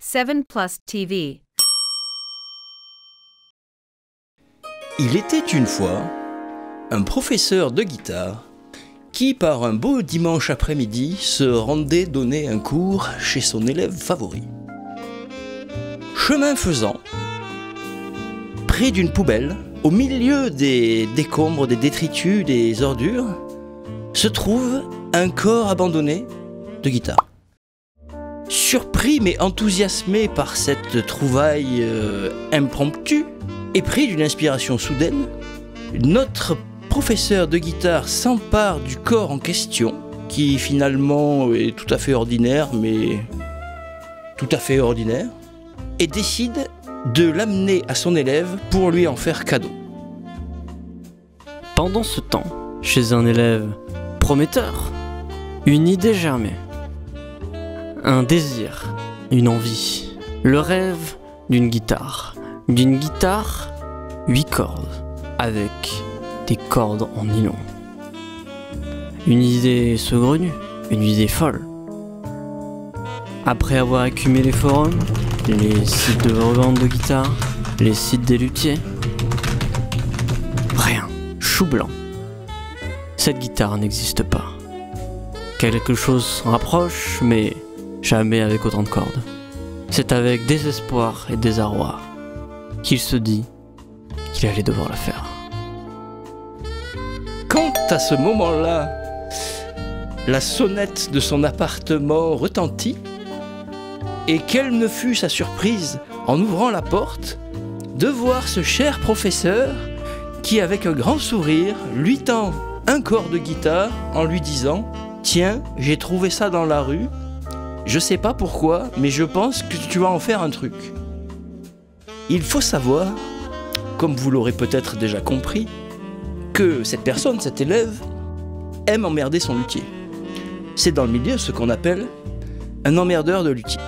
7plus TV. Il était une fois un professeur de guitare qui, par un beau dimanche après-midi, se rendait donner un cours chez son élève favori. Chemin faisant, près d'une poubelle, au milieu des décombres, des détritus, des ordures, se trouve un corps abandonné de guitare. Surpris mais enthousiasmé par cette trouvaille impromptue et pris d'une inspiration soudaine, notre professeur de guitare s'empare du corps en question, qui finalement est tout à fait ordinaire, mais tout à fait ordinaire, et décide de l'amener à son élève pour lui en faire cadeau. Pendant ce temps, chez un élève prometteur, une idée germait. Un désir, une envie, le rêve d'une guitare 8 cordes, avec des cordes en nylon. Une idée saugrenue, une idée folle. Après avoir écumé les forums, les sites de revente de guitares, les sites des luthiers, rien, chou blanc. Cette guitare n'existe pas. Quelque chose s'en rapproche, mais jamais avec autant de cordes. C'est avec désespoir et désarroi qu'il se dit qu'il allait devoir la faire. Quand à ce moment-là, la sonnette de son appartement retentit, et quelle ne fut sa surprise en ouvrant la porte de voir ce cher professeur qui, avec un grand sourire, lui tend un corps de guitare en lui disant « Tiens, j'ai trouvé ça dans la rue, je sais pas pourquoi, mais je pense que tu vas en faire un truc. » Il faut savoir, comme vous l'aurez peut-être déjà compris, que cette personne, cet élève, aime emmerder son luthier. C'est dans le milieu ce qu'on appelle un emmerdeur de luthier.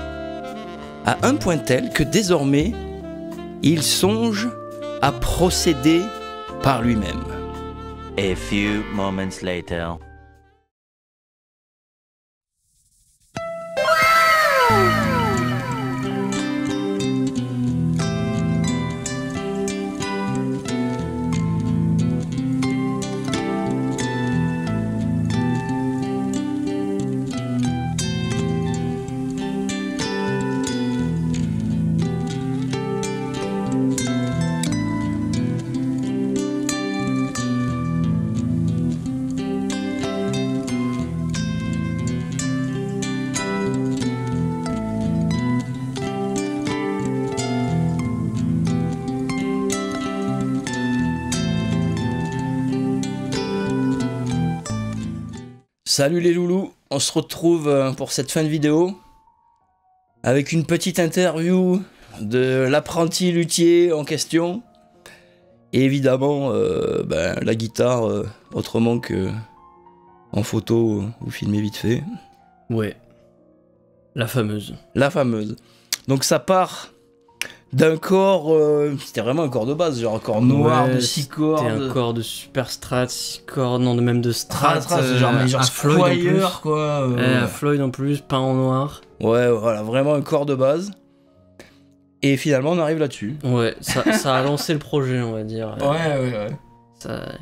À un point tel que désormais, il songe à procéder par lui-même. A few moments later. Salut les loulous, on se retrouve pour cette fin de vidéo avec une petite interview de l'apprenti luthier en question. Et évidemment, la guitare, autrement que en photo ou filmé vite fait. Ouais, la fameuse. La fameuse. Donc ça part d'un corps, c'était vraiment un corps de base, genre un corps noir de 6 cordes. C'était un corps de super strat, 6 cordes, non, même de strat. Genre à Floyd en plus. Quoi. À Floyd en plus, peint en noir. Ouais, voilà, vraiment un corps de base. Et finalement, on arrive là-dessus. Ouais, ça a lancé le projet, on va dire. Ouais.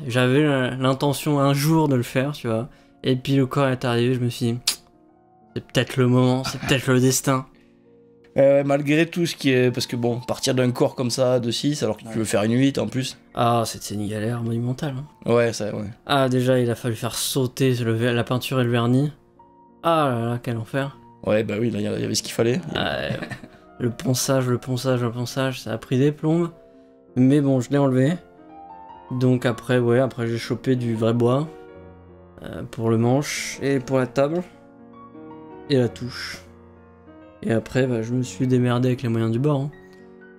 J'avais l'intention un jour de le faire, tu vois. Et puis le corps est arrivé, je me suis dit, c'est peut-être le moment, c'est peut-être le destin. Malgré tout ce qui est... Parce que bon, partir d'un corps comme ça de 6, alors que tu veux faire une 8 en plus. Ah, c'est une galère monumentale. Hein. Ouais. Ah, déjà, il a fallu faire sauter la peinture et le vernis. Ah là là, quel enfer. Ouais, bah oui, là, il y avait ce qu'il fallait. Le ponçage, ça a pris des plombes. Mais bon, je l'ai enlevé. Donc après, j'ai chopé du vrai bois. Pour le manche et pour la table. Et la touche. Et après, je me suis démerdé avec les moyens du bord. Hein.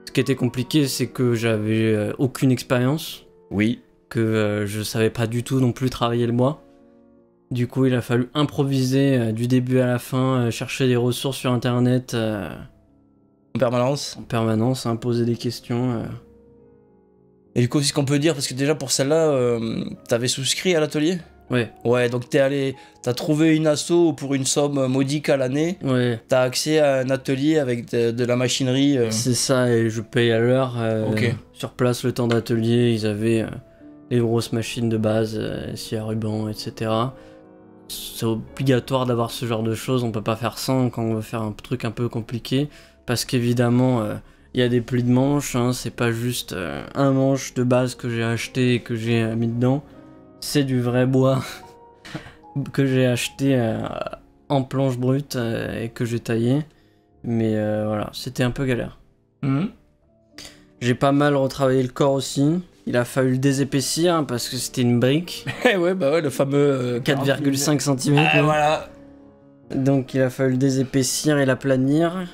Ce qui était compliqué, c'est que j'avais aucune expérience. Oui. Que je savais pas du tout non plus travailler le bois. Du coup, il a fallu improviser du début à la fin, chercher des ressources sur internet. En permanence. En permanence, hein, poser des questions. Et du coup, c'est ce qu'on peut dire, parce que déjà pour celle-là, t'avais souscrit à l'atelier ? Ouais, Ouais, donc t'as trouvé une asso pour une somme modique à l'année. ouais. T'as accès à un atelier avec de la machinerie. C'est ça, et je paye à l'heure. Ok. Sur place, le temps d'atelier, ils avaient les grosses machines de base, scie à ruban, etc. C'est obligatoire d'avoir ce genre de choses, on peut pas faire sans quand on veut faire un truc un peu compliqué, parce qu'évidemment, il y a des plis de manches, hein, c'est pas juste un manche de base que j'ai acheté et que j'ai mis dedans, c'est du vrai bois que j'ai acheté en planche brute et que j'ai taillé, mais voilà, c'était un peu galère. Mhm. J'ai pas mal retravaillé le corps aussi. Il a fallu le désépaissir hein, parce que c'était une brique. Ouais, bah ouais, le fameux 4,5 cm. Ah, voilà. Donc il a fallu le désépaissir et l'aplanir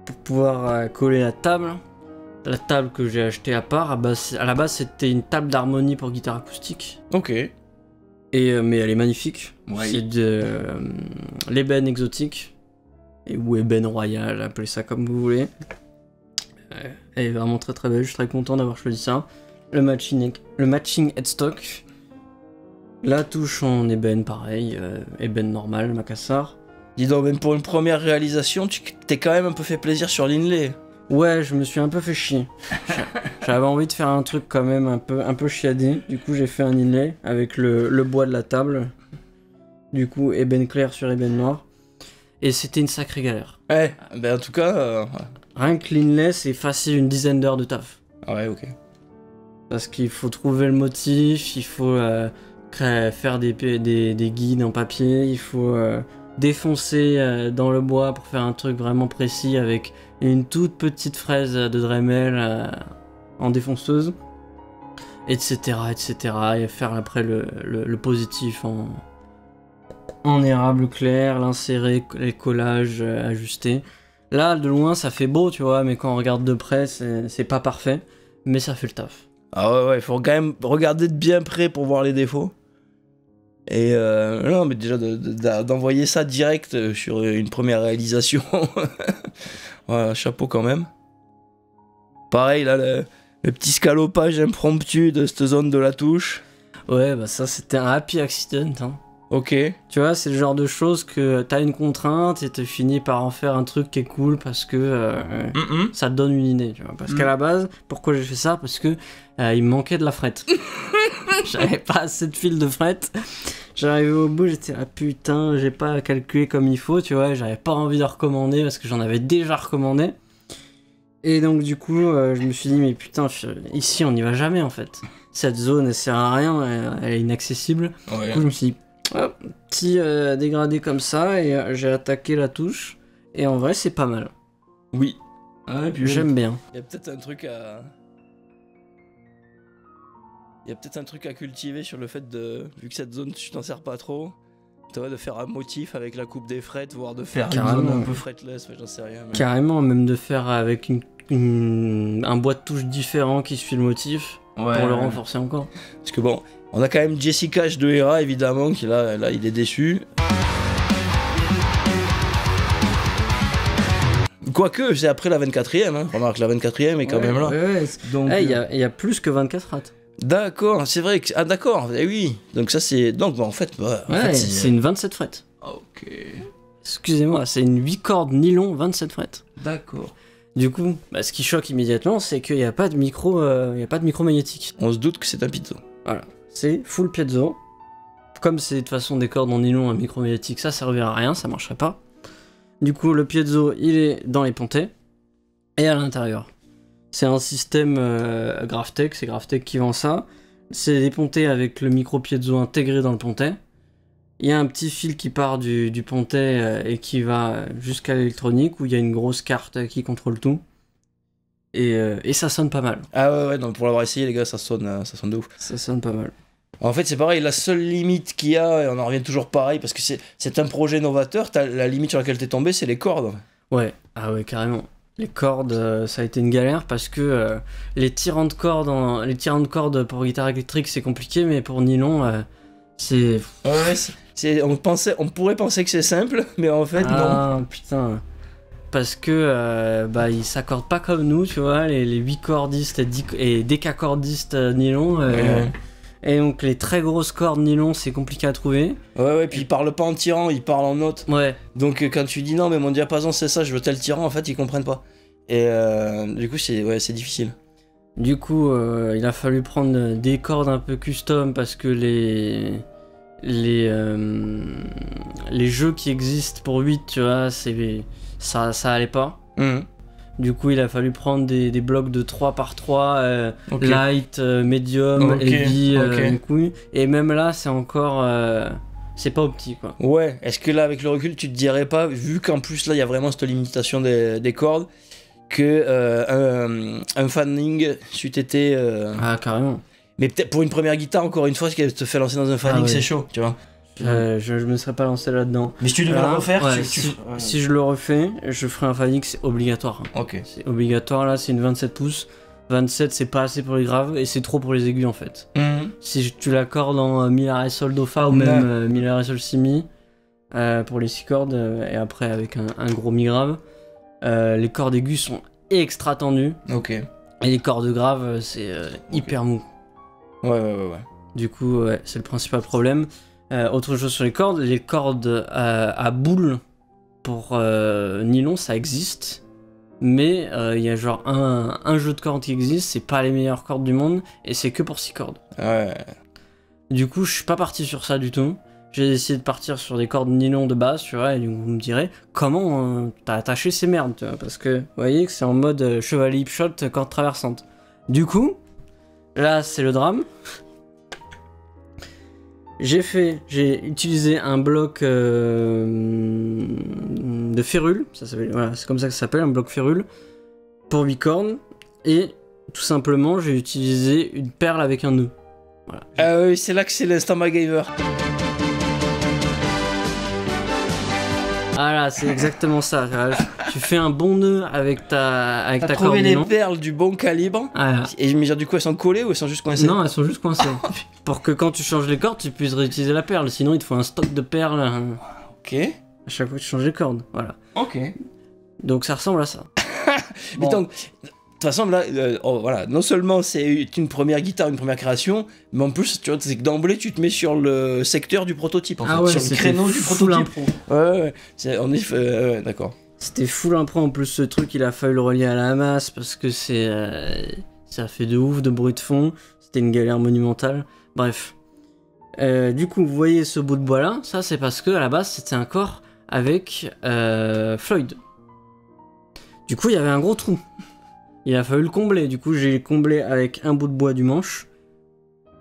pour pouvoir coller la table. La table que j'ai achetée à part, à la base c'était une table d'harmonie pour guitare acoustique. Ok. Mais elle est magnifique. Ouais. C'est de l'ébène exotique. Ou ébène royal, appelez ça comme vous voulez. Elle est vraiment très très belle, je suis très content d'avoir choisi ça. Le matching headstock. La touche en ébène, pareil, ébène normal, macassar. Dis donc, même pour une première réalisation, tu t'es quand même un peu fait plaisir sur l'inlay. Ouais, je me suis un peu fait chier. J'avais envie de faire un truc quand même un peu chiadé. Du coup, j'ai fait un inlay avec le bois de la table. Du coup, ébène clair sur ébène noir. Et c'était une sacrée galère. Ouais, ben en tout cas... Rien que l'inlay, c'est facile une dizaine d'heures de taf. Ouais, ok. Parce qu'il faut trouver le motif, il faut faire des guides en papier, il faut défoncer dans le bois pour faire un truc vraiment précis avec une toute petite fraise de Dremel en défonceuse, etc., etc. Et faire après le positif en érable clair, l'insérer, les collages ajustés. Là, de loin, ça fait beau, tu vois, mais quand on regarde de près, c'est pas parfait, mais ça fait le taf. Ah ouais, il faut quand même regarder de bien près pour voir les défauts. Et non, mais déjà d'envoyer ça direct sur une première réalisation, voilà, chapeau quand même. Pareil, là, le petit scalopage impromptu de cette zone de la touche. Ouais, bah ça, c'était un happy accident, hein. Ok. Tu vois, c'est le genre de choses que t'as une contrainte et tu finis par en faire un truc qui est cool parce que ça te donne une idée, tu vois. Parce qu'à la base, pourquoi j'ai fait ça? Parce que il me manquait de la frette. J'avais pas assez de fil de frette. J'arrivais au bout, j'étais là, putain, j'ai pas calculé comme il faut, tu vois. J'avais pas envie de recommander parce que j'en avais déjà recommandé. Et donc, du coup, je me suis dit, mais putain, ici, on n'y va jamais en fait. Cette zone, elle sert à rien, elle est inaccessible. Ouais. Du coup, je me suis dit, hop, petit dégradé comme ça, et j'ai attaqué la touche. Et en vrai, c'est pas mal. Oui. Ah, et puis J'aime bien. il y a peut-être un truc à... Il y a peut-être un truc à cultiver sur le fait de... Vu que cette zone, tu t'en sers pas trop, tu vois, de faire un motif avec la coupe des frettes, voire de faire une Carrément. zone un peu fretless, j'en sais rien. Mais... Carrément, même de faire avec un bois de touche différent qui suit le motif, pour le renforcer encore. Parce que bon, on a quand même Jesse Cash de Hera, évidemment, qui là, il est déçu. Quoique, c'est après la 24ème, hein. Remarque, la 24ème est quand même là. Donc, Il y a plus que 24 rats. D'accord, c'est vrai que... Ah d'accord, eh oui. Donc ça c'est... Donc bah, en fait... Bah, en Ouais, fait, c'est une 27 frettes. Ok. Excusez-moi, c'est une 8 cordes nylon 27 frettes. D'accord. Du coup, ce qui choque immédiatement, c'est qu'il n'y a pas de micro magnétique. On se doute que c'est un piezo. Voilà, c'est full piezo. Comme c'est de toute façon des cordes en nylon, un micro magnétique, ça servira à rien, ça marcherait pas. Du coup, le piezo, il est dans les pontets et à l'intérieur. C'est un système Graftech, c'est Graftech qui vend ça. C'est des pontets avec le micro piezo intégré dans le pontet. Il y a un petit fil qui part du pontet et qui va jusqu'à l'électronique où il y a une grosse carte qui contrôle tout. Et ça sonne pas mal. Ah ouais, donc pour l'avoir essayé les gars, ça sonne de ouf. Ça sonne pas mal. En fait c'est pareil, la seule limite qu'il y a, et on en revient toujours pareil, parce que c'est un projet novateur, la limite sur laquelle t'es tombé c'est les cordes. Ouais, ah ouais carrément. Les cordes, ça a été une galère parce que les tirants de cordes pour guitare électrique c'est compliqué, mais pour nylon c'est... Ouais, on pourrait penser que c'est simple, mais en fait non. Ah putain. Parce que ils s'accordent pas comme nous, tu vois, les 8 cordistes et décacordistes nylon. Et donc les très grosses cordes nylon, c'est compliqué à trouver. Ouais, puis il parle pas en tirant, il parle en note. Ouais. Donc quand tu dis non, mais mon diapason c'est ça, je veux tel tirant, en fait, ils comprennent pas. Et du coup, c'est difficile. Du coup, il a fallu prendre des cordes un peu custom parce que les jeux qui existent pour 8, tu vois, ça allait pas. Du coup, il a fallu prendre des blocs de 3x3, light, medium, heavy, couille. Et même là, c'est encore... c'est pas opti, quoi. Ouais, est-ce que là, avec le recul, tu te dirais pas, vu qu'en plus, là, il y a vraiment cette limitation des cordes, que un fanning c'eût été... Ah, carrément. Mais peut-être pour une première guitare, encore une fois, ce qu'elle te fait lancer dans un fanning, c'est chaud, tu vois. Je me serais pas lancé là-dedans. Mais si tu devais le refaire, si je le refais, je ferai un fanning, c'est obligatoire. Ok. C'est obligatoire, là, c'est une 27 pouces. 27, c'est pas assez pour les graves et c'est trop pour les aigus, en fait. Si tu l'accordes en mi la ré sol do fa ou même mi la ré sol si mi pour les 6 cordes et après avec un gros mi grave, les cordes aiguës sont extra tendues. Ok. Et les cordes graves, c'est hyper mou. Ouais. Du coup, c'est le principal problème. Autre chose sur les cordes à boules pour nylon, ça existe. Mais il y a genre un jeu de cordes qui existe, c'est pas les meilleures cordes du monde, et c'est que pour 6 cordes. Ouais. Du coup, je suis pas parti sur ça du tout. J'ai décidé de partir sur des cordes nylon de base, tu vois, et vous me direz comment t'as attaché ces merdes, tu vois, parce que vous voyez que c'est en mode chevalier hipshot, corde traversante. Du coup, là c'est le drame. J'ai utilisé un bloc de férule, voilà, c'est comme ça que ça s'appelle, un bloc férule, pour 8 cordes, et tout simplement j'ai utilisé une perle avec un nœud. Voilà. Ah oui, c'est là que c'est l'instant MacGyver. Voilà, c'est exactement ça. Tu fais un bon nœud avec ta corde. T'as trouvé les perles du bon calibre. Voilà. Et mais genre, du coup, elles sont collées ou elles sont juste coincées? Non, elles sont juste coincées. Pour que quand tu changes les cordes, tu puisses réutiliser la perle. Sinon, il te faut un stock de perles. Ok. À chaque fois que tu changes les cordes. Voilà. Ok. Donc ça ressemble à ça. Mais donc, de toute façon, là, voilà, non seulement c'est une première guitare, une première création, mais en plus, tu vois, c'est que d'emblée, tu te mets sur le secteur du prototype, en fait, ouais, sur le créneau du prototype. Ouais. On est, d'accord. C'était full impro, en plus, ce truc, il a fallu le relier à la masse, parce que ça fait de ouf de bruit de fond, c'était une galère monumentale, bref. Du coup, vous voyez ce bout de bois là, ça c'est parce que à la base, c'était un corps avec Floyd. Du coup, il y avait un gros trou. Il a fallu le combler, du coup j'ai comblé avec un bout de bois du manche.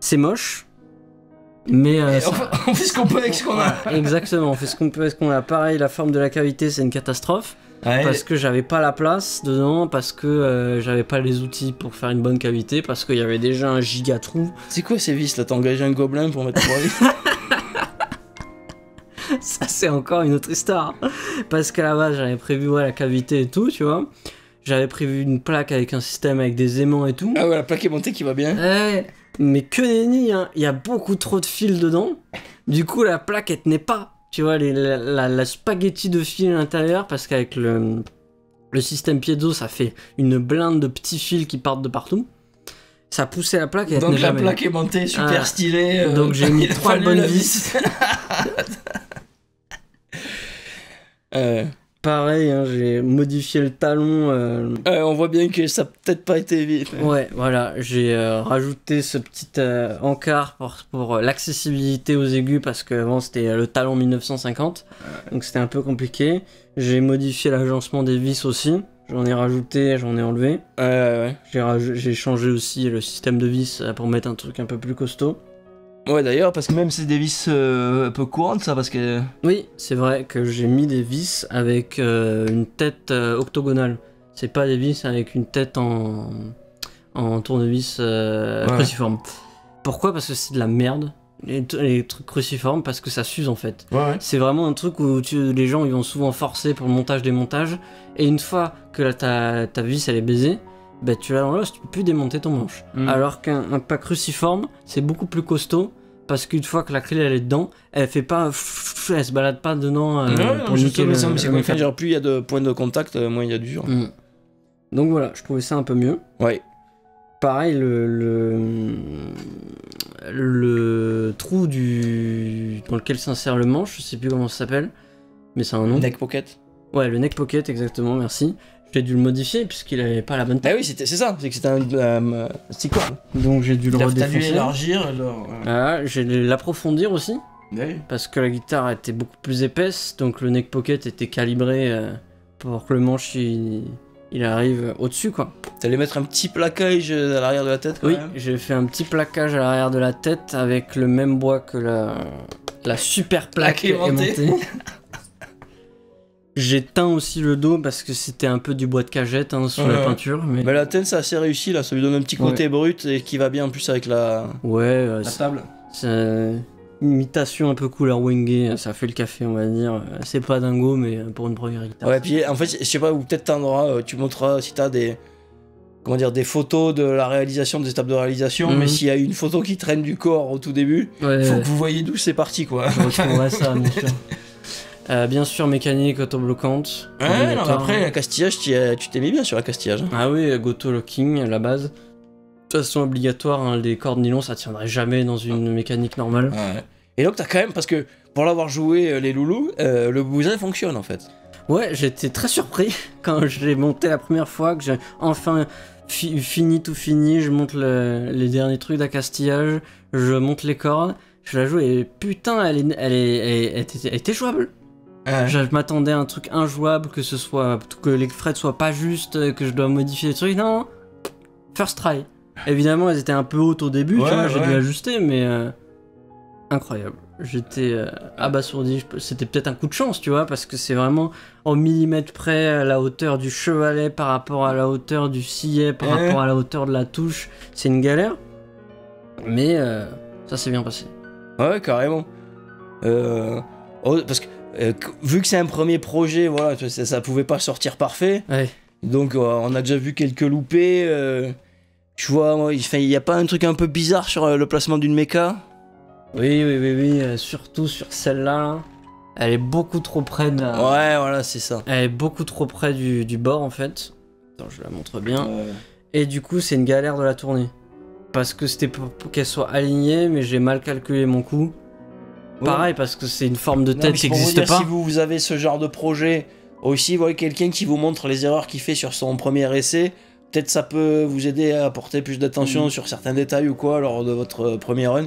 C'est moche, mais... on fait ce qu'on peut avec ce qu'on a. Exactement, on fait ce qu'on peut avec ce qu'on a. Pareil, la forme de la cavité c'est une catastrophe, parce que j'avais pas la place dedans, parce que j'avais pas les outils pour faire une bonne cavité, parce qu'il y avait déjà un giga trou. C'est quoi ces vis là? T'as engagé un gobelin pour mettre 3 vis? Ça c'est encore une autre histoire, parce qu'à la base j'avais prévu la cavité et tout, tu vois. J'avais prévu une plaque avec un système avec des aimants et tout. Ah ouais, la plaque est montée qui va bien. Mais que nenni, hein. Il y a beaucoup trop de fils dedans. Du coup, la plaque, elle tenait pas. Tu vois, la spaghetti de fil à l'intérieur, parce qu'avec le système piezo, ça fait une blinde de petits fils qui partent de partout. Ça poussait la plaque et elle tenait jamais. Donc la plaque est montée, super stylée. Donc j'ai mis 3 bonnes vis. Pareil, hein, j'ai modifié le talon. On voit bien que ça a peut-être pas été vite. Ouais, voilà, j'ai rajouté ce petit encart pour l'accessibilité aux aigus, parce qu'avant c'était le talon 1950, donc c'était un peu compliqué. J'ai modifié l'agencement des vis aussi, j'en ai rajouté, j'en ai enlevé. J'ai changé aussi le système de vis pour mettre un truc un peu plus costaud. Ouais, d'ailleurs, parce que même c'est des vis un peu courantes, ça, parce que... Oui, c'est vrai que j'ai mis des vis avec une tête octogonale. C'est pas des vis avec une tête en tournevis cruciforme. Pourquoi? Parce que c'est de la merde. Les trucs cruciformes, parce que ça s'use en fait. Ouais. C'est vraiment un truc où les gens ils vont souvent forcer pour le montage-démontage, et une fois que ta vis elle est baisée, bah tu l'as dans l'os, tu peux plus démonter ton manche. Alors qu'un pack cruciforme, c'est beaucoup plus costaud, parce qu'une fois que la clé elle est dedans, elle fait pas, elle se balade pas dedans pour niquer le... C'est comme ça, genre plus il y a de points de contact, moins il y a d'usure. Donc voilà, je trouvais ça un peu mieux. Ouais. Pareil, le trou dans lequel s'insère le manche, je sais plus comment ça s'appelle, mais c'est un nom. Neck pocket. Ouais, le neck pocket, exactement, merci. J'ai dû le modifier puisqu'il avait pas la bonne Ah taille. oui, c'est ça, c'est que c'était un stick cord. Donc j'ai dû le T'as dû redéfoncer. élargir, alors. Ah, j'ai dû l'approfondir aussi, Oui. parce que la guitare était beaucoup plus épaisse, donc le neck pocket était calibré pour que le manche il arrive au-dessus, quoi. T'allais mettre un petit plaquage à l'arrière de la tête quand Oui, même. j'ai fait un petit plaquage à l'arrière de la tête avec le même bois que la super plaque Aimantée. aimantée. J'ai teint aussi le dos parce que c'était un peu du bois de cagette sur la Ouais. peinture. Mais La teinte, c'est assez réussi là, ça lui donne un petit côté brut et qui va bien en plus avec la ouais, table. c'est une imitation un peu couleur Wenge, ça fait le café, on va dire. C'est pas dingo, mais pour une première guitare. Ouais, puis en fait, je sais pas, ou peut-être tu montreras si t'as des photos de la réalisation, des étapes de réalisation, Mhm. mais s'il y a une photo qui traîne du corps au tout début, Ouais, faut que vous voyez d'où c'est parti quoi. je retrouverai ça, bien sûr. Bien sûr, mécanique autobloquante. Ouais, non, mais obligatoire. après, la castillage, tu t'es mis bien sur la castillage. Hein. Ah oui, Goto locking à la base. De toute façon obligatoire, hein, les cordes nylon ça tiendrait jamais dans une mécanique normale. Ouais. Et donc, t'as quand même, parce que pour l'avoir joué, les loulous, le bousin fonctionne en fait. Ouais, j'étais très surpris quand je l'ai monté la première fois, que j'ai enfin fini, je monte les derniers trucs d'accastillage, je monte les cordes, je la joue et putain, elle était jouable. Je m'attendais à un truc injouable, que les frets soient pas justes, que je dois modifier les trucs. Non, first try. Évidemment, elles étaient un peu hautes au début, Ouais, tu vois, j'ai ouais. dû ajuster, mais incroyable. J'étais abasourdi. C'était peut-être un coup de chance, tu vois, parce que c'est vraiment en millimètres près à la hauteur du chevalet par rapport à la hauteur du sillet, par rapport à la hauteur de la touche. C'est une galère, mais ça s'est bien passé. Ouais, carrément. Parce que vu que c'est un premier projet, voilà, ça pouvait pas sortir parfait. Ouais. Donc on a déjà vu quelques loupés. Tu vois, il y a pas un truc un peu bizarre sur le placement d'une méca? Oui, surtout sur celle-là. Elle est beaucoup trop près de la... Ouais, voilà, c'est ça. Elle est beaucoup trop près du bord, en fait. Attends, je la montre bien. Ouais. Et du coup, c'est une galère de la tourner. Parce que c'était pour qu'elle soit alignée, mais j'ai mal calculé mon coup. Pareil, parce que c'est une forme de Non, tête mais qui c'est pour vous n'existe dire, pas. si vous avez ce genre de projet, aussi, voyez quelqu'un qui vous montre les erreurs qu'il fait sur son premier essai. Peut-être ça peut vous aider à porter plus d'attention sur certains détails ou quoi lors de votre premier run.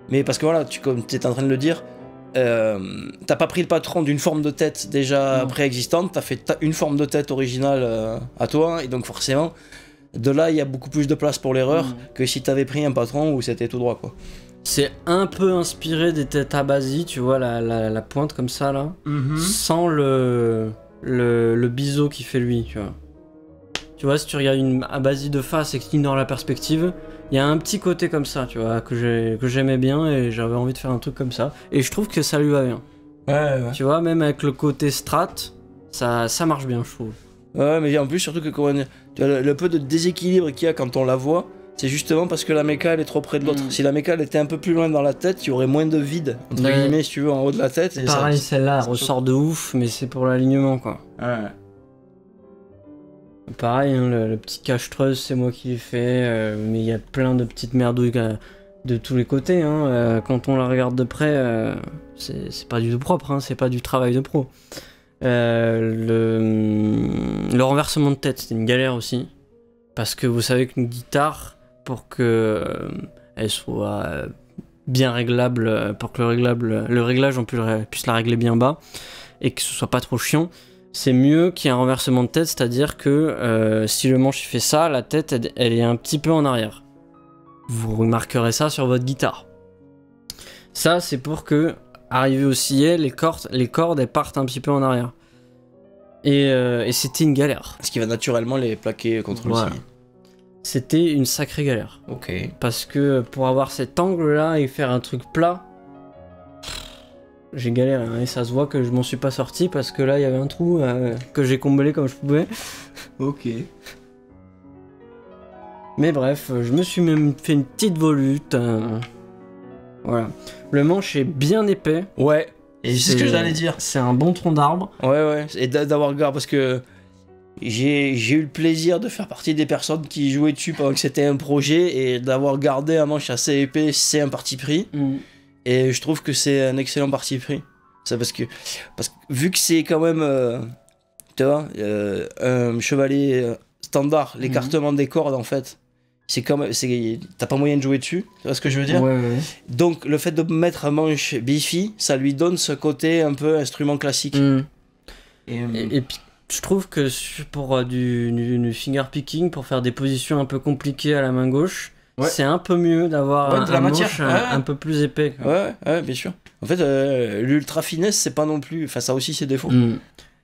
Mais parce que voilà, comme tu es en train de le dire, t'as pas pris le patron d'une forme de tête déjà préexistante, t'as fait une forme de tête originale à toi, et donc forcément, de là il y a beaucoup plus de place pour l'erreur que si t'avais pris un patron où c'était tout droit quoi. C'est un peu inspiré des têtes Abazi, tu vois, la pointe comme ça, là. Sans le biseau qui fait lui, tu vois. Tu vois, si tu regardes une Abazi de face et que tu ignores la perspective, il y a un petit côté comme ça, tu vois, que j'aimais bien et j'avais envie de faire un truc comme ça. Et je trouve que ça lui va bien. Ouais. Tu vois, même avec le côté strat, ça marche bien, je trouve. Ouais, mais en plus, surtout que comment dire, tu vois, le peu de déséquilibre qu'il y a quand on la voit, c'est justement parce que la méca elle est trop près de l'autre. Si la méca elle était un peu plus loin dans la tête, il y aurait moins de vide, entre guillemets, si tu veux, en haut de la tête. Et Pareil, ça, celle-là, elle ressort de ouf, mais c'est pour l'alignement, quoi. ouais. Pareil, hein, le petit cache-treuse, c'est moi qui l'ai fait, mais il y a plein de petites merdouilles de tous les côtés. Hein. Quand on la regarde de près, c'est pas du tout propre, hein, c'est pas du travail de pro. Le renversement de tête, c'était une galère aussi. Parce que vous savez qu'une guitare, pour que elle soit bien réglable, pour que le réglage on puisse la régler bien bas, et que ce soit pas trop chiant, c'est mieux qu'il y ait un renversement de tête, c'est-à-dire que si le manche il fait ça, la tête elle est un petit peu en arrière. Vous remarquerez ça sur votre guitare. Ça c'est pour que, arrivé au sillet, les cordes elles partent un petit peu en arrière. Et c'était une galère. Ce qui va naturellement les plaquer contre le Voilà. sillet. C'était une sacrée galère. Ok. Parce que pour avoir cet angle-là et faire un truc plat, j'ai galéré. Hein, et ça se voit que je m'en suis pas sorti parce que là, il y avait un trou que j'ai comblé comme je pouvais. Ok. Mais bref, je me suis même fait une petite volute. Voilà. Le manche est bien épais. Ouais. Et c'est ce que j'allais dire. C'est un bon tronc d'arbre. Ouais. Et d'avoir garde parce que j'ai eu le plaisir de faire partie des personnes qui jouaient dessus pendant que c'était un projet et d'avoir gardé un manche assez épais, c'est un parti pris. Et je trouve que c'est un excellent parti pris. Ça parce que vu que c'est quand même, tu vois, un chevalet standard, l'écartement des cordes en fait, c'est quand même, t'as pas moyen de jouer dessus, tu vois ce que je veux dire? Ouais. Donc le fait de mettre un manche Bifi, ça lui donne ce côté un peu instrument classique. Et puis je trouve que pour du finger picking, pour faire des positions un peu compliquées à la main gauche, c'est un peu mieux d'avoir de la matière manche un peu plus épais. Ouais, bien sûr. En fait, l'ultra finesse, c'est pas non plus. Enfin, ça a aussi ses défauts.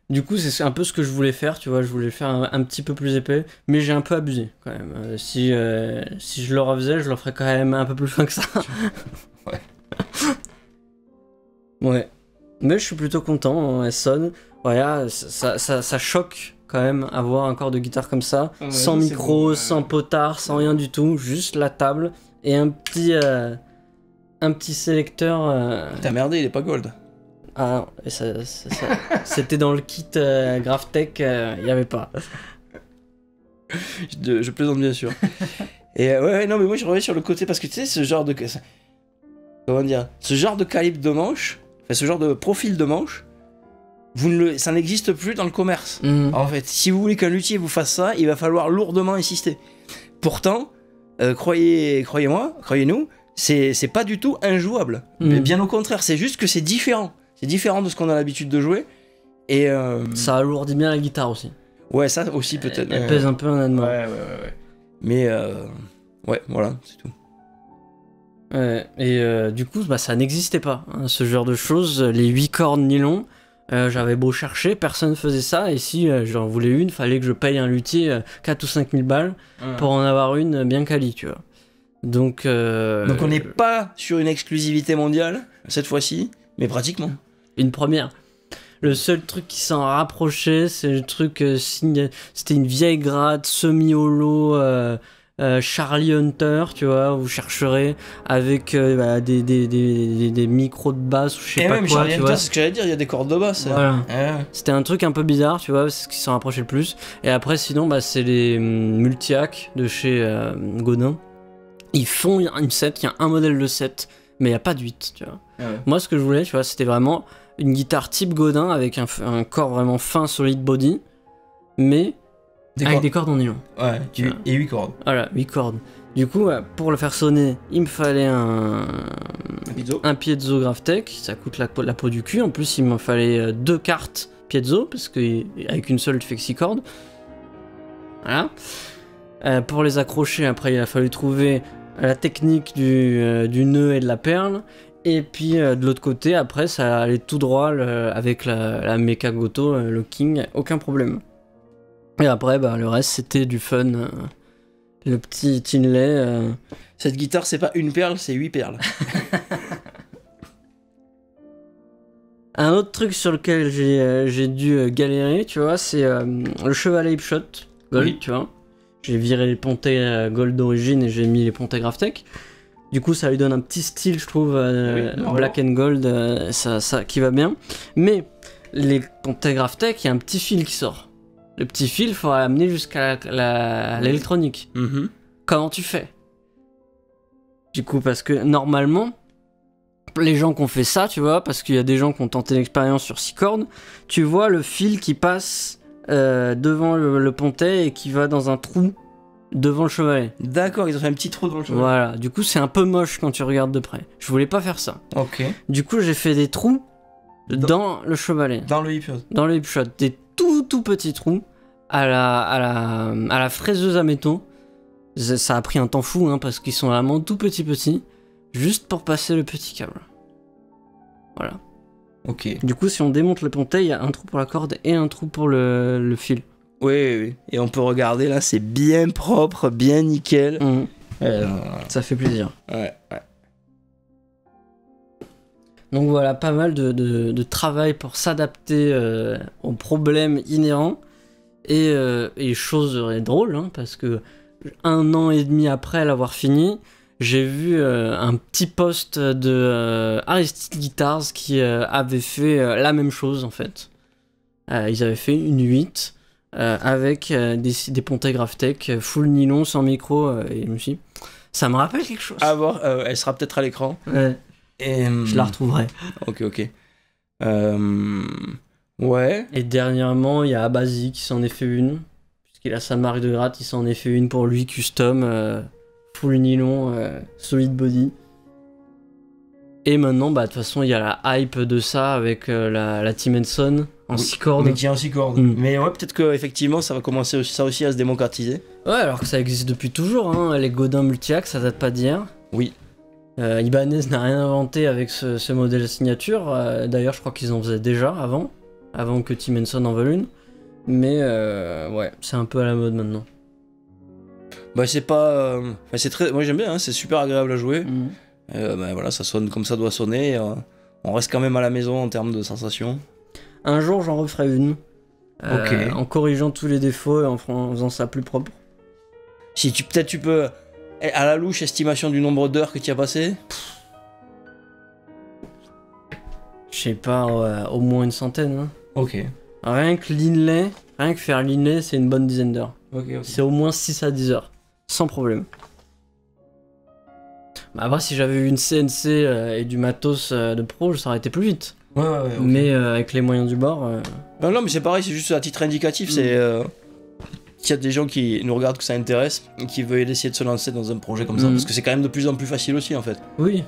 Du coup, c'est un peu ce que je voulais faire, tu vois. Je voulais le faire un petit peu plus épais, mais j'ai un peu abusé quand même. Si je le refaisais, je le ferais quand même un peu plus fin que ça. Ouais. Mais je suis plutôt content, elle sonne. Voilà, ça choque quand même avoir un corps de guitare comme ça, sans micro, sans potard, sans rien du tout, juste la table et un petit sélecteur. T'as merdé, il est pas gold. Ah, et ça c'était dans le kit Graftech, il y avait pas. Je plaisante bien sûr. Et non, mais moi je reviens sur le côté parce que tu sais, ce genre de. Comment dire? Ce genre de calibre de manche, enfin ce genre de profil de manche, ça n'existe plus dans le commerce. En fait, si vous voulez qu'un luthier vous fasse ça, il va falloir lourdement insister. Pourtant, croyez-moi, croyez-nous, c'est pas du tout injouable. Mais bien au contraire, c'est juste que c'est différent. C'est différent de ce qu'on a l'habitude de jouer. Et ça alourdit bien la guitare aussi. Ouais, ça aussi peut-être. Elle pèse un peu un admin. Ouais. Mais ouais, voilà, c'est tout. Et du coup, ça n'existait pas, hein, ce genre de choses. Les 8 cordes nylon, j'avais beau chercher, personne faisait ça. Et si j'en voulais une, fallait que je paye un luthier 4 ou 5 000 balles pour en avoir une bien quali, tu vois. Donc on n'est pas sur une exclusivité mondiale, cette fois-ci, mais pratiquement. Une première. Le seul truc qui s'en rapprochait, c'est le truc, c'était une vieille gratte semi-holo Charlie Hunter, tu vois, vous chercherez avec des micros de basse ou je sais pas quoi. Charlie tu Hunter, vois. c'est ce que j'allais dire, il y a des cordes de basse. Voilà. C'était un truc un peu bizarre, tu vois, c'est ce qui s'en rapprochait le plus. Et après, sinon, c'est les Multiac de chez Godin. Ils font une set, il y a un modèle de set, mais il n'y a pas de 8, tu vois. Moi, ce que je voulais, tu vois, c'était vraiment une guitare type Godin avec un corps vraiment fin, solide body, mais avec des cordes en nylon. Ouais, et 8 cordes. Voilà, 8 cordes. Du coup, pour le faire sonner, il me fallait un piezo Graftech, ça coûte la peau du cul. En plus, il me fallait 2 cartes piezo, parce qu'avec une seule, tu fais que 6 cordes. Voilà. Pour les accrocher, après, il a fallu trouver la technique du nœud et de la perle. Et puis de l'autre côté, après, ça allait tout droit avec la Mecha Goto, le King, aucun problème. Et après, le reste, c'était du fun. Le petit Tinley. Cette guitare, c'est pas une perle, c'est 8 perles. Un autre truc sur lequel j'ai dû galérer, tu vois, c'est le chevalet Hipshot Gold, tu vois. J'ai viré les pontets Gold d'origine et j'ai mis les pontets Graftech. Du coup, ça lui donne un petit style, je trouve, Black and Gold, ça qui va bien. Mais les pontets Graftech, il y a un petit fil qui sort. Le petit fil, il faudra l'amener jusqu'à l'électronique. Comment tu fais? Du coup, parce que normalement, les gens qui ont fait ça, tu vois, parce qu'il y a des gens qui ont tenté l'expérience sur 6 cordes, tu vois le fil qui passe devant le pontet et qui va dans un trou devant le chevalet. D'accord, ils ont fait un petit trou devant le chevalet. Voilà, du coup c'est un peu moche quand tu regardes de près. Je voulais pas faire ça. Ok. Du coup j'ai fait des trous dans le chevalet. Dans le hipshot. Dans le hipshot. Des tout petits trous à la fraiseuse à métaux. Ça a pris un temps fou, hein, parce qu'ils sont vraiment tout petits, juste pour passer le petit câble. Voilà. Ok. Du coup, si on démonte le pontet, il y a un trou pour la corde et un trou pour le fil. Oui. Et on peut regarder, là, c'est bien propre, bien nickel. Ça fait plaisir. Ouais. Donc voilà, pas mal de travail pour s'adapter aux problèmes inhérents. Et chose drôle, hein, parce que 1 an et demi après l'avoir fini, j'ai vu un petit post de Aristide Guitars qui avait fait la même chose en fait. Ils avaient fait une 8 avec des Pontet Graphtec full nylon sans micro. Et je me suis dit, ça me rappelle quelque chose. À voir, elle sera peut-être à l'écran. Ouais, Et, je la retrouverai. Ok. Ouais. Et dernièrement, il y a Abazi qui s'en est fait une. Puisqu'il a sa marque de gratte, il s'en est fait une pour lui custom, full nylon, solid body. Et maintenant, bah de toute façon, il y a la hype de ça avec la Tim Henson en 6 cordes. Mais qui est en 6 cordes. Mais ouais, peut-être qu'effectivement, ça va commencer aussi à se démocratiser. Ouais, alors que ça existe depuis toujours, hein. Les Godin multi-axe, ça date pas d'hier. Oui. Ibanez n'a rien inventé avec ce modèle signature. D'ailleurs, je crois qu'ils en faisaient déjà avant que Tim Henson en veuille une. Mais ouais, c'est un peu à la mode maintenant. Bah c'est pas... c'est très... Moi j'aime bien, hein, c'est super agréable à jouer. Bah, voilà, ça sonne comme ça doit sonner. On reste quand même à la maison en termes de sensations. Un jour, j'en referai une. Ok. En corrigeant tous les défauts et en faisant ça plus propre. Si peut-être tu peux... À la louche, estimation du nombre d'heures que tu as passé. Je sais pas, au moins une centaine. Hein. Ok. Rien que l'inlay, rien que faire l'inlay, c'est une bonne dizaine d'heures. Ok. C'est au moins 6 à 10 heures. Sans problème. Bah après, si j'avais eu une CNC et du matos de pro, ça aurait été plus vite. Ouais. Mais avec les moyens du bord... Non, mais c'est pareil, c'est juste à titre indicatif. C'est... S'il y a des gens qui nous regardent, que ça intéresse, et qui veulent essayer de se lancer dans un projet comme ça, parce que c'est quand même de plus en plus facile aussi en fait. Oui.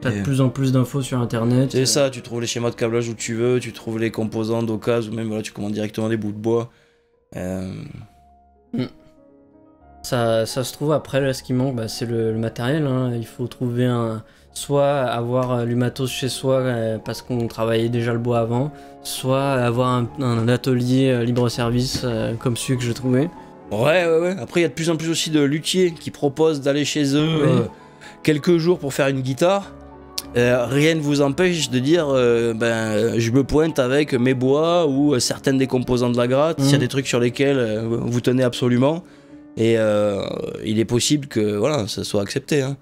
T'as de plus en plus d'infos sur internet. C'est ça, tu trouves les schémas de câblage où tu veux, tu trouves les composants d'occasion, ou même voilà, tu commandes directement des bouts de bois. Ça se trouve, après, là, ce qui manque, bah, c'est le matériel. Hein. Il faut trouver soit avoir du matos chez soi parce qu'on travaillait déjà le bois avant, soit avoir un atelier libre-service comme celui que j'ai trouvé. Ouais. Après, il y a de plus en plus aussi de luthiers qui proposent d'aller chez eux quelques jours pour faire une guitare. Rien ne vous empêche de dire je me pointe avec mes bois ou certaines des composants de la gratte, s'il y a des trucs sur lesquels vous tenez absolument. Et il est possible que voilà, ça soit accepté. Hein.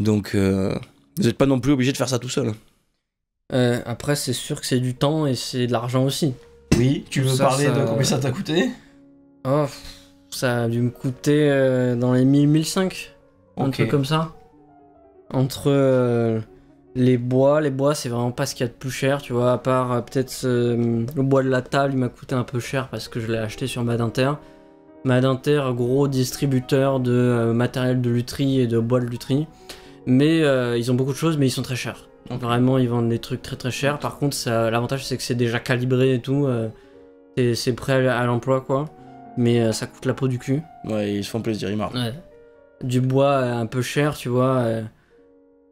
Donc vous n'êtes pas non plus obligé de faire ça tout seul. Après, c'est sûr que c'est du temps et c'est de l'argent aussi. Oui, tu veux parler de combien ça t'a coûté? Oh, ça a dû me coûter dans les 1000-1500. Un truc comme ça. Entre les bois c'est vraiment pas ce qu'il y a de plus cher, tu vois, à part peut-être le bois de la table, il m'a coûté un peu cher parce que je l'ai acheté sur Madinter. Madinter, gros distributeur de matériel de lutherie et de bois de lutherie. Mais ils ont beaucoup de choses, mais ils sont très chers. Donc vraiment, ils vendent des trucs très très chers. Par contre, l'avantage, c'est que c'est déjà calibré et tout. C'est prêt à l'emploi, quoi. Mais ça coûte la peau du cul. Ouais, ils se font plaisir, ils marrent. Ouais. Du bois un peu cher, tu vois.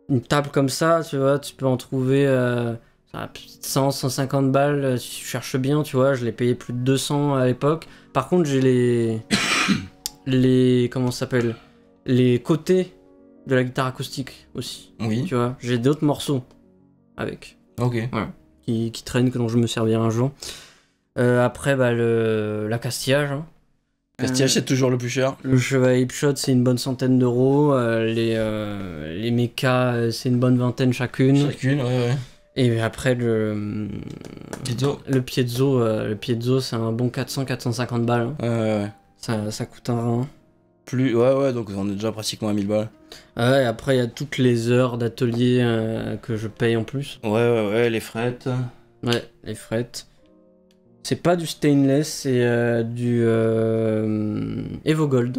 Une table comme ça, tu vois, tu peux en trouver 100, 150 balles si tu cherches bien, tu vois. Je l'ai payé plus de 200 à l'époque. Par contre, j'ai comment ça s'appelle, les côtés de la guitare acoustique aussi. Oui. Tu vois, j'ai d'autres morceaux avec. Ok. Voilà. Qui traînent, que dont je me servirai un jour. Après, bah, l'accastillage. Hein. Castillage, c'est toujours le plus cher. Le cheval Hipshot, c'est une bonne centaine d'euros. Les mechas, c'est une bonne vingtaine chacune. Ouais. Et après, le piezo, c'est un bon 400-450 balles. Ouais. Ça coûte un rein. Ouais, donc on est déjà pratiquement à 1000 balles. Ouais, et après, il y a toutes les heures d'atelier que je paye en plus. Ouais, les frettes. Ouais, les frettes. C'est pas du stainless, c'est du Evogold.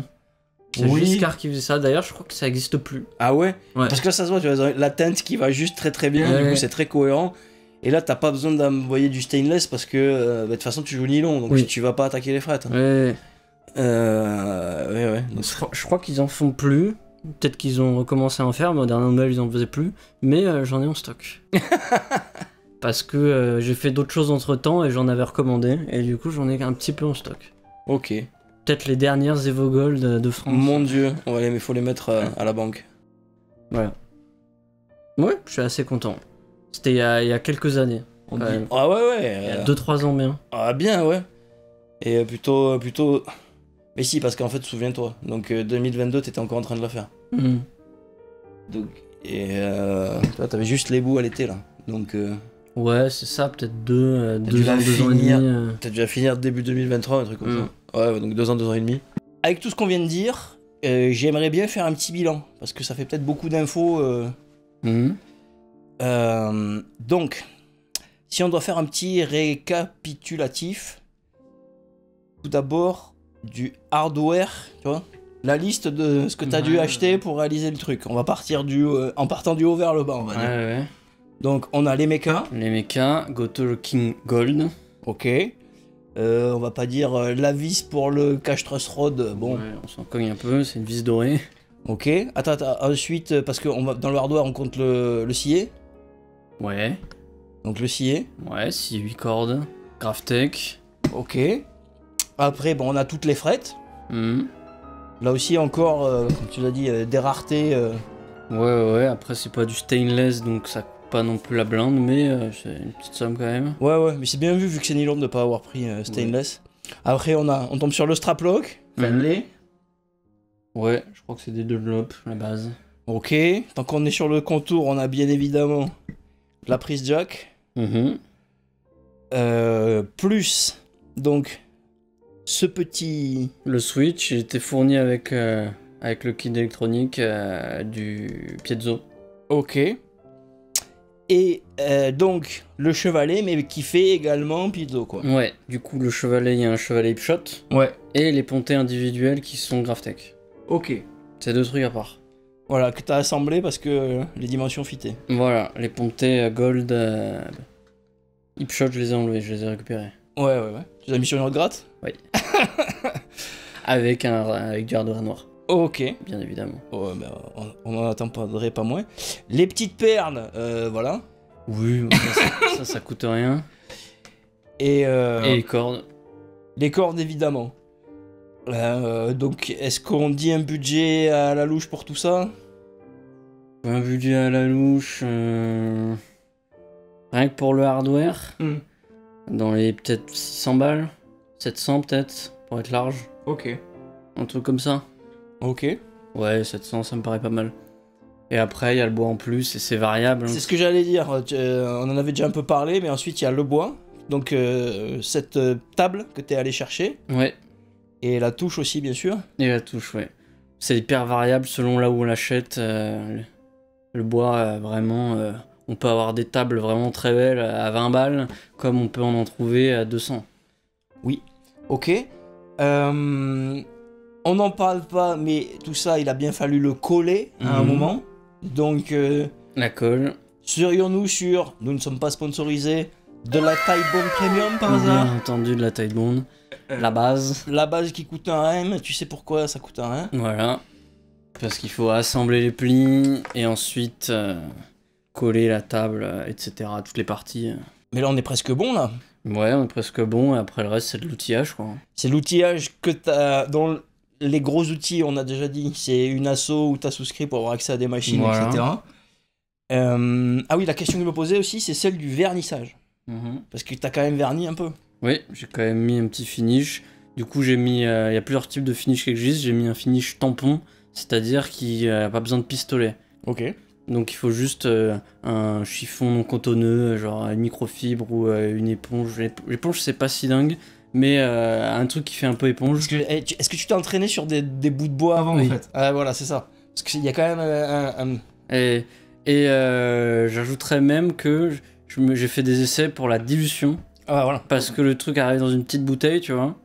C'est Giscard qui faisait ça. D'ailleurs, je crois que ça existe plus. Ah ouais. Parce que là, ça se voit, tu vois, la teinte qui va juste très très bien, du coup, c'est très cohérent. Et là, t'as pas besoin d'envoyer du stainless parce que de toute façon, tu joues nylon, donc tu vas pas attaquer les frettes. Ouais. Donc, je crois qu'ils en font plus. Peut-être qu'ils ont recommencé à en faire, mais au dernier Noël, ils en faisaient plus. Mais j'en ai en stock. Parce que j'ai fait d'autres choses entre temps et j'en avais recommandé. Et du coup, j'en ai un petit peu en stock. Ok. Peut-être les dernières Evogold de France. Mon dieu, mais faut les mettre à la banque. Voilà. Ouais, je suis assez content. C'était il y a quelques années. Ah ouais. Il y a 2-3 ans bien. Ah bien, ouais. Et plutôt... Mais si, parce qu'en fait, souviens-toi. Donc 2022, t'étais encore en train de la faire. Donc, et toi, t'avais juste les bouts à l'été, là. Donc Ouais, c'est ça, peut-être deux dû la ans, 2 ans et demi. finir. T'as dû finir début 2023, un truc comme ça. Ouais, donc 2 ans, 2 ans et demi. Avec tout ce qu'on vient de dire, j'aimerais bien faire un petit bilan, parce que ça fait peut-être beaucoup d'infos. Mhm. Donc, si on doit faire un petit récapitulatif, tout d'abord du hardware, tu vois, la liste de ce que tu as dû acheter pour réaliser le truc. On va partir en partant du haut vers le bas, on va dire. Ouais. Donc, on a les mechas. Les mechas, Goto King Gold. Ok. On va pas dire la vis pour le cache truss rod. Bon. Ouais, on s'en cogne un peu, c'est une vis dorée. Ok. Attends. Ensuite, parce que dans le hardware, on compte le scié. Ouais. Donc le scié. Ouais, 8 cordes. Graphtec. Ok. Après, bon, on a toutes les frettes. Mhm. Là aussi, encore, comme tu l'as dit, des raretés. Ouais, après c'est pas du stainless, donc ça coûte pas non plus la blinde, mais c'est une petite somme quand même. Ouais, mais c'est bien vu que c'est nylon de ne pas avoir pris stainless. Après, on tombe sur le straplock. Fenley. Ouais, je crois que c'est des Dunlop, la base. Ok. Tant qu'on est sur le contour, on a bien évidemment la prise jack. Mhm. Plus, donc, ce petit... Le switch, il était fourni avec le kit électronique du piezo. Ok. Et donc, le chevalet, mais qui fait également piezo, quoi. Ouais, du coup, le chevalet, il y a un chevalet Hipshot. Ouais. Et les pontées individuelles qui sont Graphtec. Ok. C'est 2 trucs à part. Voilà, que t'as assemblé parce que les dimensions fitaient. Voilà, les pontées Gold Hipshot, je les ai enlevées, je les ai récupérées. Ouais. Tu les as mis sur une autre gratte? Oui. avec du hardware noir, Ok. bien évidemment. Ouais, mais on en attendrait pas moins. Les petites perles, voilà. Oui, ça coûte rien. Et Et les cordes, évidemment. Donc, est-ce qu'on dit un budget à la louche pour tout ça? un budget à la louche. Rien que pour le hardware, dans les peut-être 600 balles, 700 peut-être, pour être large. Ok. Un truc comme ça. Ok. Ouais, 700, ça me paraît pas mal. Et après, il y a le bois en plus, et c'est variable. C'est ce que j'allais dire. On en avait déjà un peu parlé, mais ensuite il y a le bois. Donc cette table que t'es allé chercher. Ouais, Et la touche aussi, bien sûr. et la touche, ouais. C'est hyper variable selon là où on l'achète. Le bois, vraiment, on peut avoir des tables vraiment très belles à 20 balles, comme on peut en trouver à 200. Ok. On n'en parle pas, mais tout ça, il a bien fallu le coller à un Mhm. moment. Donc, La colle. serions-nous sur, nous ne sommes pas sponsorisés, de la taille bond premium par hasard? Bien entendu, de la taille bond. La base. La base qui coûte un rein, tu sais pourquoi ça coûte un rein? Voilà. Parce qu'il faut assembler les plis et ensuite coller la table, etc. Toutes les parties. Mais là, on est presque bon, là. Ouais, on est presque bon. Et après, le reste, c'est de l'outillage, quoi. C'est l'outillage que t'as... Dans les gros outils, on a déjà dit, c'est une asso où t'as souscrit pour avoir accès à des machines, Voilà. etc. Ah oui, la question que je me posais aussi, c'est celle du vernissage. Parce que t'as quand même verni un peu. Oui, j'ai quand même mis un petit finish. Du coup, j'ai mis. Il y a plusieurs types de finish qui existent. J'ai mis un finish tampon, c'est-à-dire qu'il n'a pas besoin de pistolet. Ok. Donc, il faut juste un chiffon non cotonneux, genre une microfibre ou une éponge. L'éponge, c'est pas si dingue, mais un truc qui fait un peu éponge. Est-ce que tu t'es entraîné sur des bouts de bois avant, Oui. en fait? Ah, voilà, c'est ça. Parce qu'il y a quand même Et j'ajouterais même que j'ai fait des essais pour la dilution. Ah, voilà. Parce que le truc arrive dans une petite bouteille, tu vois.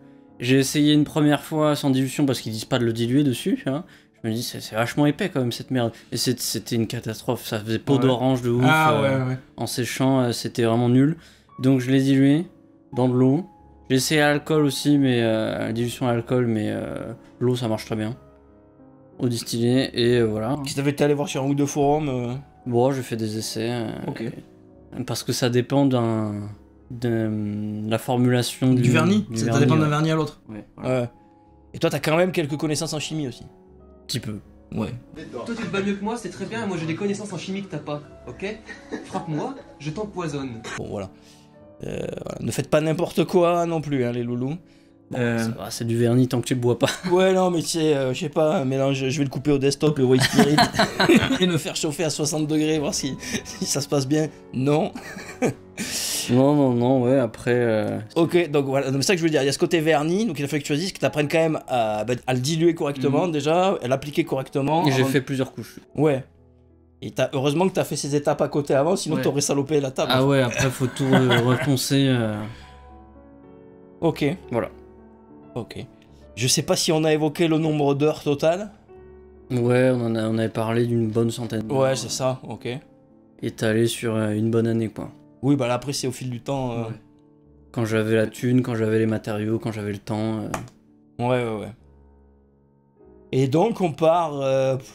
J'ai essayé une première fois sans dilution parce qu'ils disent pas de le diluer dessus, tu vois. Je me dis, c'est vachement épais quand même cette merde. Et c'était une catastrophe, ça faisait peau d'orange de ouf. ouais. En séchant, c'était vraiment nul. Donc je l'ai dilué dans de l'eau. J'ai essayé à l'alcool aussi, mais la dilution à l'alcool, mais l'eau ça marche très bien. Au distillé, et voilà. Si t'avais été allé voir sur un ou deux forums. Bon, j'ai fait des essais. Ok. Parce que ça dépend de la formulation Du vernis, ça vernis, dépend d'un ouais. vernis à l'autre. Ouais, voilà. Ouais. Et toi, t'as quand même quelques connaissances en chimie aussi. Un petit peu. Ouais. Toi tu te bats mieux que moi, c'est très bien, et moi j'ai des connaissances en chimie que t'as pas, ok? Frappe-moi, je t'empoisonne. Bon, voilà. Ne faites pas n'importe quoi non plus, hein, les loulous. Ça va, c'est du vernis tant que tu le bois pas. Ouais, non, mais tu sais, je sais pas, un mélange, je vais le couper au desktop, le white spirit, et le faire chauffer à 60 degrés, voir si ça se passe bien. Non. Non, ouais, après... Ok, donc voilà, c'est ça que je veux dire, il y a ce côté vernis, donc il a fallu que tu choisisses, que tu apprennes quand même à le diluer correctement déjà, à l'appliquer correctement. Et j'ai fait plusieurs couches. Ouais. Et heureusement que tu as fait ces étapes à côté avant, sinon Ouais. t'aurais salopé la table. Ah ouais, après faut tout reponcer. Ok. Voilà. Ok. Je sais pas si on a évoqué le nombre d'heures total. Ouais, on avait parlé d'une bonne centaine. Ouais, c'est ça, ok. Étalé sur une bonne année, quoi. Oui, bah là après c'est au fil du temps. Ouais. Quand j'avais la thune, quand j'avais les matériaux, quand j'avais le temps. Ouais. Et donc on part,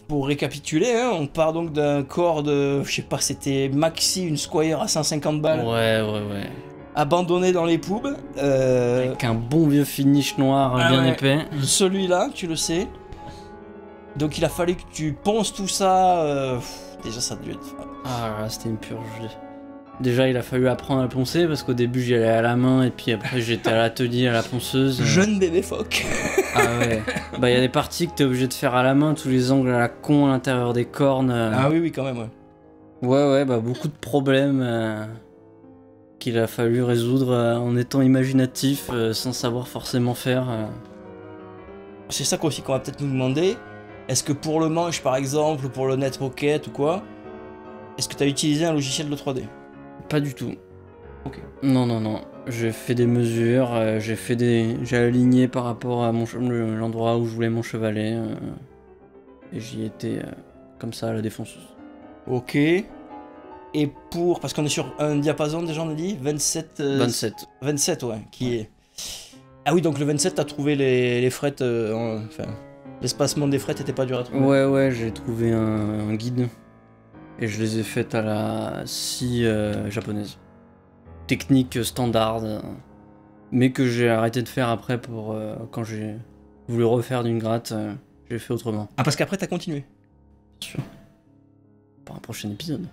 pour récapituler, hein, on part donc d'un corps de, je sais pas, c'était maxi, une Squire à 150 balles, Ouais. abandonné dans les poubs. Avec un bon vieux finish noir bien ouais. épais. Celui-là, tu le sais. Donc il a fallu que tu ponces tout ça. Déjà ça a dû être... Ah là, c'était une purge. Déjà, il a fallu apprendre à poncer parce qu'au début, j'y allais à la main et puis après, j'étais à l'atelier à la ponceuse. Jeune bébé phoque. Ah ouais. Bah, il y a des parties que t'es obligé de faire à la main, tous les angles à la con à l'intérieur des cornes. Ah oui, quand même, ouais. Ouais, bah, beaucoup de problèmes qu'il a fallu résoudre en étant imaginatif, sans savoir forcément faire. C'est ça aussi qu'on va peut-être nous demander. Est-ce que pour le manche, par exemple, ou pour le Net Pocket ou quoi, est-ce que tu as utilisé un logiciel de 3D? Pas du tout. Ok. Non. J'ai fait des mesures, j'ai aligné par rapport à l'endroit où je voulais mon chevalet. Et j'y étais comme ça à la défonceuse. Ok. Et parce qu'on est sur un diapason déjà, on a dit 27. 27. 27, ouais. Qui est. Ah oui, donc le 27, t'as trouvé les frettes. Enfin, l'espacement des frettes était pas dur à trouver. Ouais, j'ai trouvé un guide. Et je les ai faites à la scie japonaise. Technique standard. Mais que j'ai arrêté de faire après pour quand j'ai voulu refaire d'une gratte. J'ai fait autrement. Ah, parce qu'après, t'as continué. Bien sûr. Pour un prochain épisode.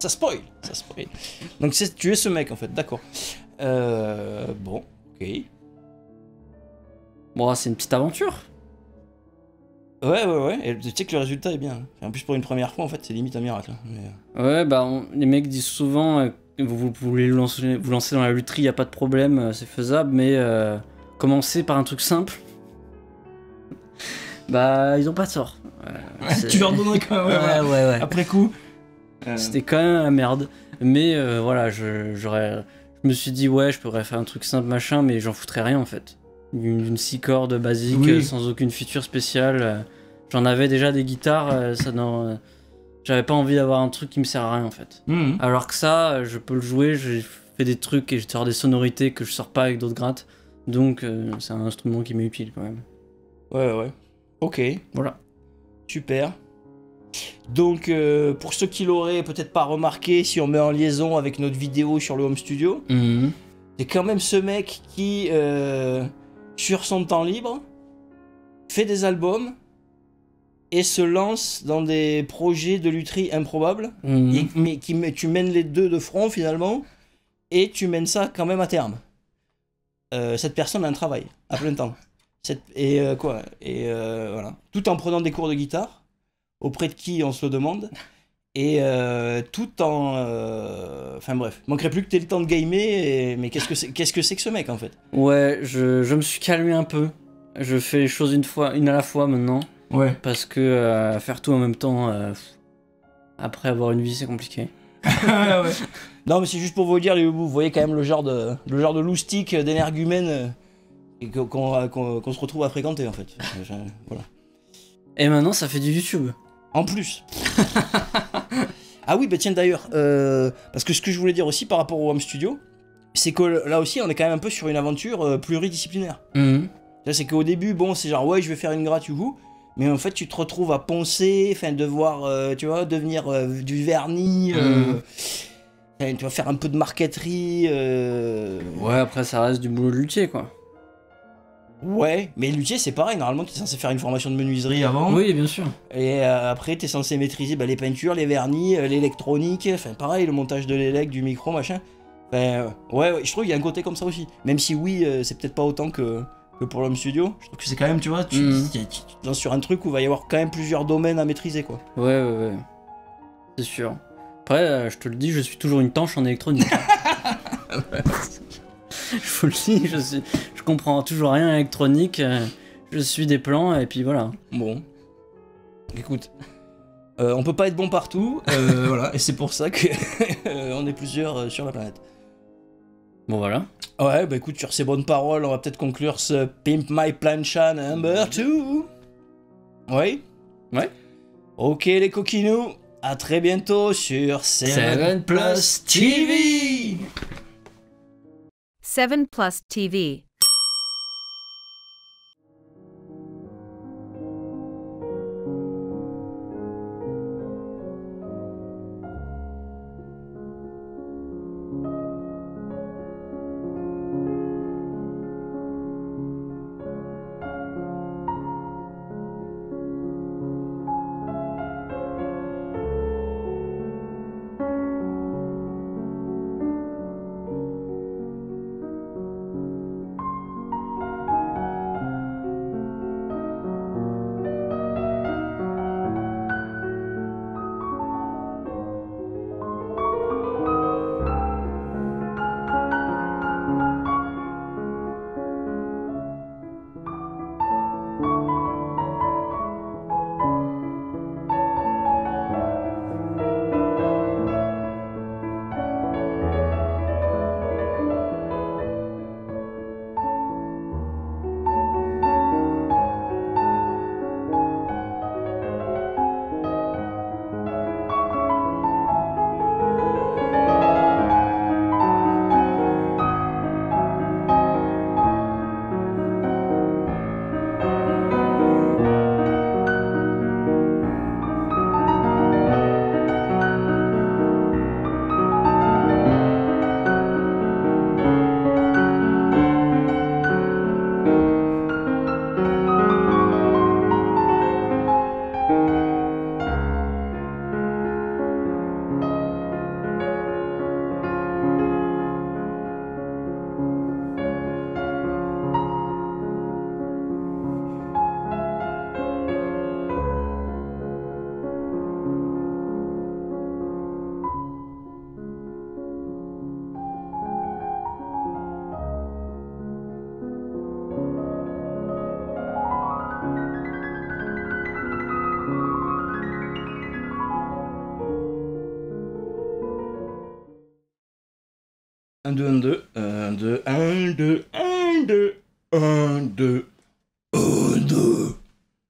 Ça spoil. Donc tu es ce mec en fait, d'accord. Bon, ok. Bon, c'est une petite aventure. Ouais. Et tu sais que le résultat est bien. En plus, pour une première fois, en fait, c'est limite un miracle. Mais... Ouais, bah, les mecs disent souvent vous voulez vous lancer dans la lutherie, y a pas de problème, c'est faisable, mais commencer par un truc simple, bah, ils ont pas tort. Tu leur donnerais quand même. Ouais. Après coup. C'était quand même la merde. Mais voilà, je me suis dit, ouais, je pourrais faire un truc simple, machin, mais j'en foutrais rien en fait. Une 6 cordes basique, Oui. sans aucune feature spéciale. J'en avais déjà des guitares, j'avais pas envie d'avoir un truc qui me sert à rien en fait. Alors que ça, je peux le jouer, j'ai fait des trucs et je sors des sonorités que je sors pas avec d'autres grattes. Donc c'est un instrument qui m'est utile quand même. Ouais. Ok. Voilà. Super. Donc, pour ceux qui l'auraient peut-être pas remarqué, si on met en liaison avec notre vidéo sur le home studio, c'est quand même ce mec qui, sur son temps libre, fait des albums et se lance dans des projets de lutherie improbables, mais tu mènes les deux de front finalement, et tu mènes ça quand même à terme. Cette personne a un travail à plein temps. Voilà. Tout en prenant des cours de guitare, auprès de qui on se le demande, et tout en... Enfin bref, il manquerait plus que t'aies le temps de gamer, mais qu'est-ce que c'est que ce mec en fait? Ouais, je me suis calmé un peu. Je fais les choses une à la fois maintenant. Ouais. Parce que faire tout en même temps, après avoir une vie, c'est compliqué. Ouais. Non, mais c'est juste pour vous dire, les hibous, vous voyez quand même le genre de loustique, d'énergumène qu'on se retrouve à fréquenter en fait. Voilà. Et maintenant, ça fait du YouTube. En plus. Ah oui, bah tiens d'ailleurs, parce que ce que je voulais dire aussi par rapport au home studio, c'est que là aussi, on est quand même un peu sur une aventure pluridisciplinaire. C'est qu'au début, bon, c'est genre, ouais, je vais faire une gratte, mais en fait, tu te retrouves à poncer, enfin, devoir, tu vois, devenir du vernis, tu vas faire un peu de marqueterie. Ouais, après, ça reste du boulot de luthier, quoi. Ouais, mais luthier, c'est pareil, normalement, tu es censé faire une formation de menuiserie avant. Oui, bien sûr. Et après, tu es censé maîtriser les peintures, les vernis, l'électronique, enfin, pareil, le montage de l'élec, du micro, machin. Enfin, ouais, je trouve qu'il y a un côté comme ça aussi. Même si oui, c'est peut-être pas autant que pour l'Home Studio. Je trouve que c'est quand même, tu vois, tu te lances sur un truc où il va y avoir quand même plusieurs domaines à maîtriser, quoi. Ouais. C'est sûr. Après, je te le dis, je suis toujours une tanche en électronique. Je vous le dis, je comprends toujours rien à l'électronique. Je suis des plans et puis voilà. Bon. Écoute. On peut pas être bon partout, voilà, et c'est pour ça que on est plusieurs sur la planète. Bon voilà. Ouais, bah écoute, sur ces bonnes paroles, on va peut-être conclure ce Pimp My Plancha number 2. Oui. Ouais. Ok les coquinous, à très bientôt sur 7 Plus TV. 7 Plus TV. Un, deux, un, deux, un, deux, un, deux, un, deux, un, deux, un, deux.